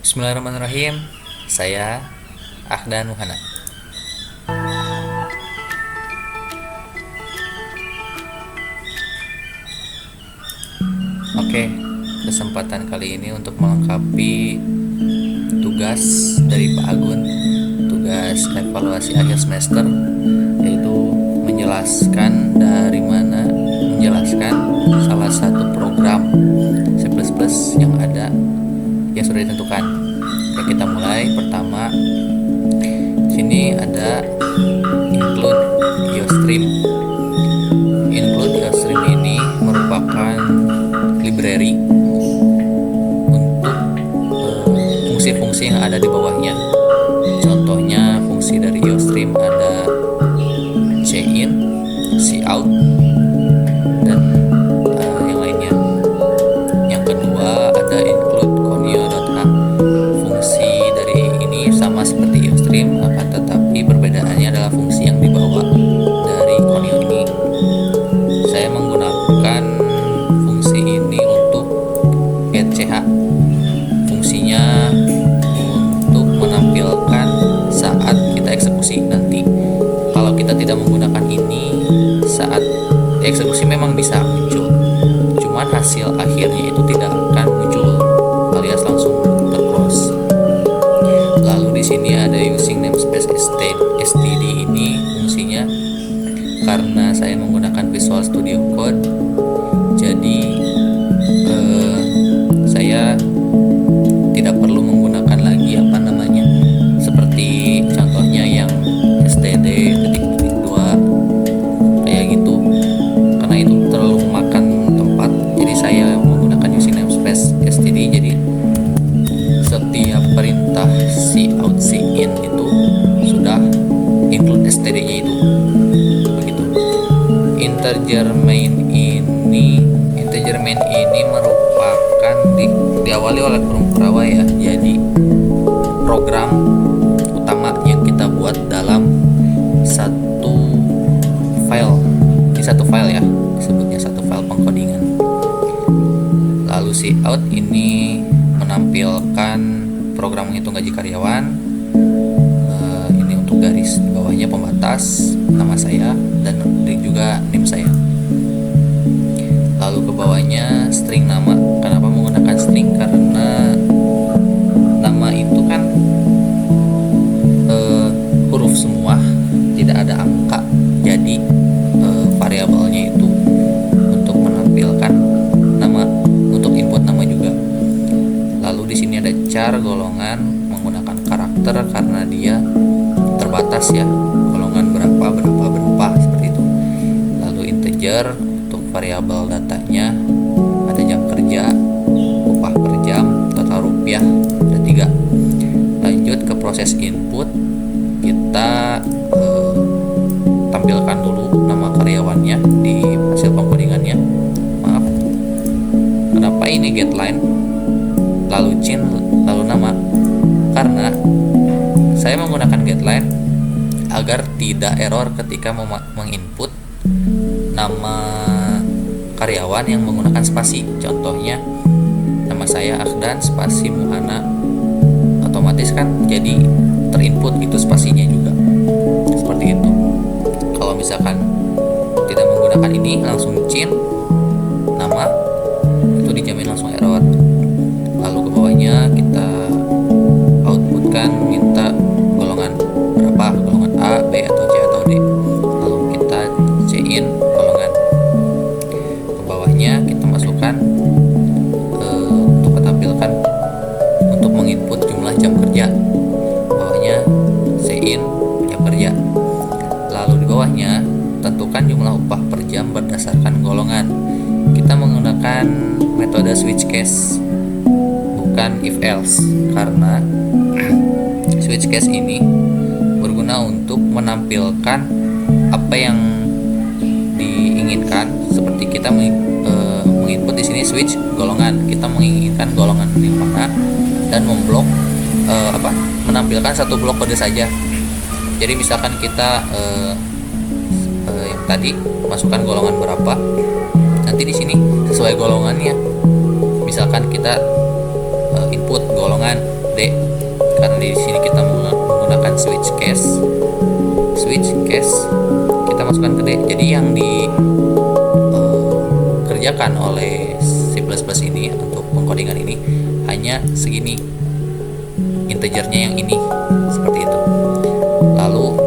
Bismillahirrahmanirrahim. Saya Ahdan Muhana. Oke, kesempatan kali ini untuk melengkapi tugas dari Pak Agun, tugas evaluasi akhir semester, yaitu menjelaskan salah satu program C++ yang ada yang sudah ditentukan. Oke, kita mulai. Pertama, sini ada include IOStream. Include IOStream ini merupakan library untuk fungsi-fungsi yang ada di bawahnya. Contohnya fungsi dari IOStream ada cin, cout, dan yang lainnya. Yang kedua ada include conio.h. Fungsi dari ini sama seperti IOStream, akan tetapi perbedaannya adalah fungsi yang dibawa dari conio ini. Saya menggunakan fungsi ini untuk getch. Fungsinya untuk menampilkan saat kita eksekusi nanti. Kalau kita tidak menggunakan ini, saat eksekusi memang bisa muncul, cuman hasil akhirnya itu tidak akan muncul alias langsung terclose. Lalu di sini ada using namespace std. Ini fungsinya karena saya menggunakan Visual Studio Code, jadi saya tidak perlu menggunakan lagi seperti contohnya yang std.2 kayak gitu, karena itu terlalu makan tempat. Jadi saya menggunakan using namespace std. Jadi setiap perintah cout cin itu sudah include std nya itu. Begitu. Integer main ini merupakan diawali oleh perawa ya. Jadi program utama yang kita buat dalam satu file. Ini satu file ya, disebutnya satu file pengkodingan. Lalu cout ini menampilkan program menghitung gaji karyawan. Ini untuk garis di bawahnya pembatas nama saya dan juga NIM saya. Lalu ke bawahnya string nama. Kenapa menggunakan string? Karena nama itu kan huruf semua, tidak ada angka. Jadi variabelnya itu untuk menampilkan nama, untuk input nama juga. Lalu di sini ada char golongan menggunakan karakter karena dia terbatas ya, golongan berapa seperti itu. Lalu integer untuk variabel datanya, ada jam kerja, upah per jam, total rupiah, ada 3. Lanjut ke proses input, kita tampilkan dulu nama karyawannya di hasil pengkodingannya. Maaf, kenapa ini getLine lalu cin lalu nama? Karena saya menggunakan getLine agar tidak error ketika menginput nama karyawan yang menggunakan spasi. Contohnya nama saya Ahdan spasi Muhana, otomatis kan jadi terinput gitu spasinya juga. Seperti itu. Kalau misalkan tidak menggunakan ini, langsung cin nama, itu dijamin langsung error. Lalu ke bawahnya kita outputkan minta golongan berapa, golongan A, B, atau C, atau D. Lalu kita cin golongan. Ke bawahnya kita masukkan untuk tampilkan untuk menginput jumlah jam kerja. Bawahnya cin jam kerja. Lalu di bawahnya tentukan jumlah upah per jam berdasarkan golongan. Kita menggunakan metode switch case, bukan if else, karena switch case ini berguna untuk menampilkan apa yang diinginkan. Seperti kita menginput di sini switch golongan, kita menginginkan golongan yang mana dan memblok menampilkan satu blok kode saja. Jadi misalkan kita yang tadi masukkan golongan berapa, nanti di sini sesuai golongannya. Misalkan kita input golongan gede karena di sini kita menggunakan switch case kita masukkan gede. Jadi yang dikerjakan oleh C++ ini untuk pengkodingan ini hanya segini, integernya yang ini, seperti itu. Lalu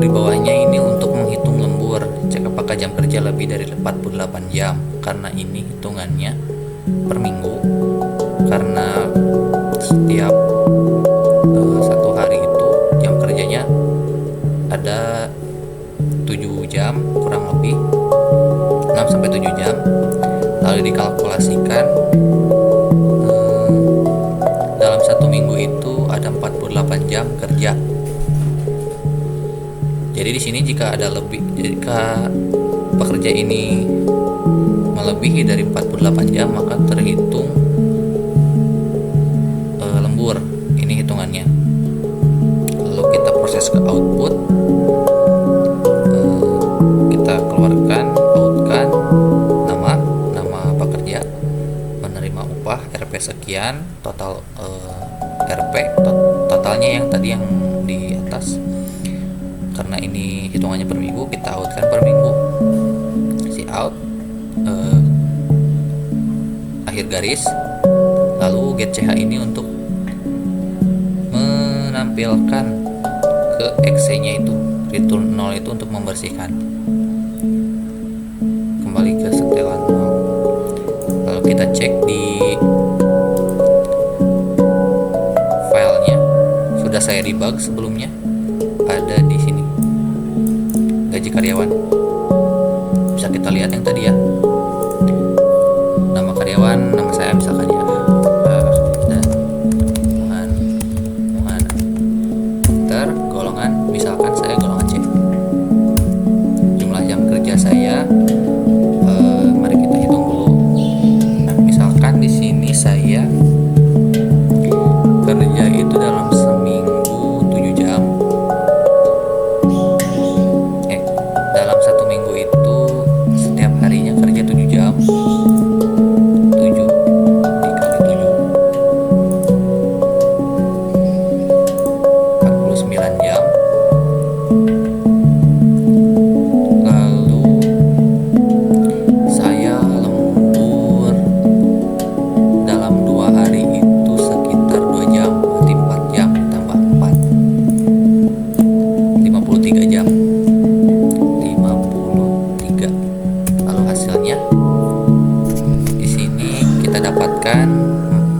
di bawahnya ini untuk menghitung lembur, cek apakah jam kerja lebih dari 48 jam, karena ini hitungannya per minggu, karena setiap satu hari itu jam kerjanya ada 7 jam kurang lebih, 6-7 jam. Lalu dikalkulasikan dalam satu minggu itu ada 48 jam kerja. Jadi di sini jika pekerja ini melebihi dari 48 jam maka terhitung lembur. Ini hitungannya. Lalu kita proses ke output, kita keluarkan outkan nama pekerja, menerima upah RP sekian, total RP totalnya yang tadi yang di atas. Karena ini hitungannya per minggu, kita outkan per minggu. Si out akhir garis, lalu get ch ini untuk menampilkan ke exe nya itu, return 0 itu untuk membersihkan, kembali ke setelan 0. Lalu kita cek di filenya, sudah saya debug sebelumnya, ada di sini gaji karyawan, bisa kita lihat yang tadi ya, nama karyawan, nama saya misalkan ya, dan Muhan, enter golongan, misalkan saya golongan C, jumlah jam kerja saya, mari kita hitung dulu. Nah, misalkan di sini saya kerja itu dalam seminggu 7 jam. Dalam satu minggu itu setiap harinya kerja 7 jam. 7 dikali 7 49 jam. Lalu saya lembur dalam 2 hari itu sekitar 2 jam, berarti 4 jam tambah 4 53 jam. 53. Lalu hasilnya di sini kita dapatkan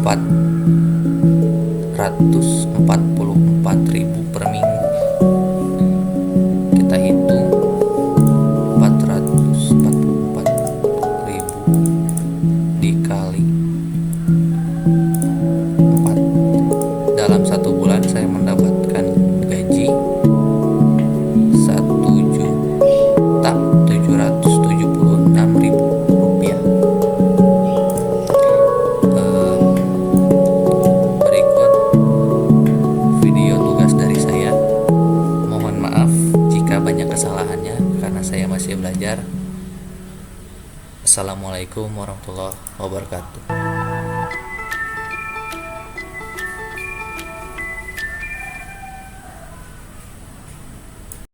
444.000 per minggu. Kita hitung 444.000 dikali 4. Dalam satu bulan saya mendapatkan gaji 1.776.000 rupiah. Berikut video tugas dari saya. Mohon maaf jika banyak kesalahannya karena saya masih belajar. Assalamualaikum warahmatullahi wabarakatuh.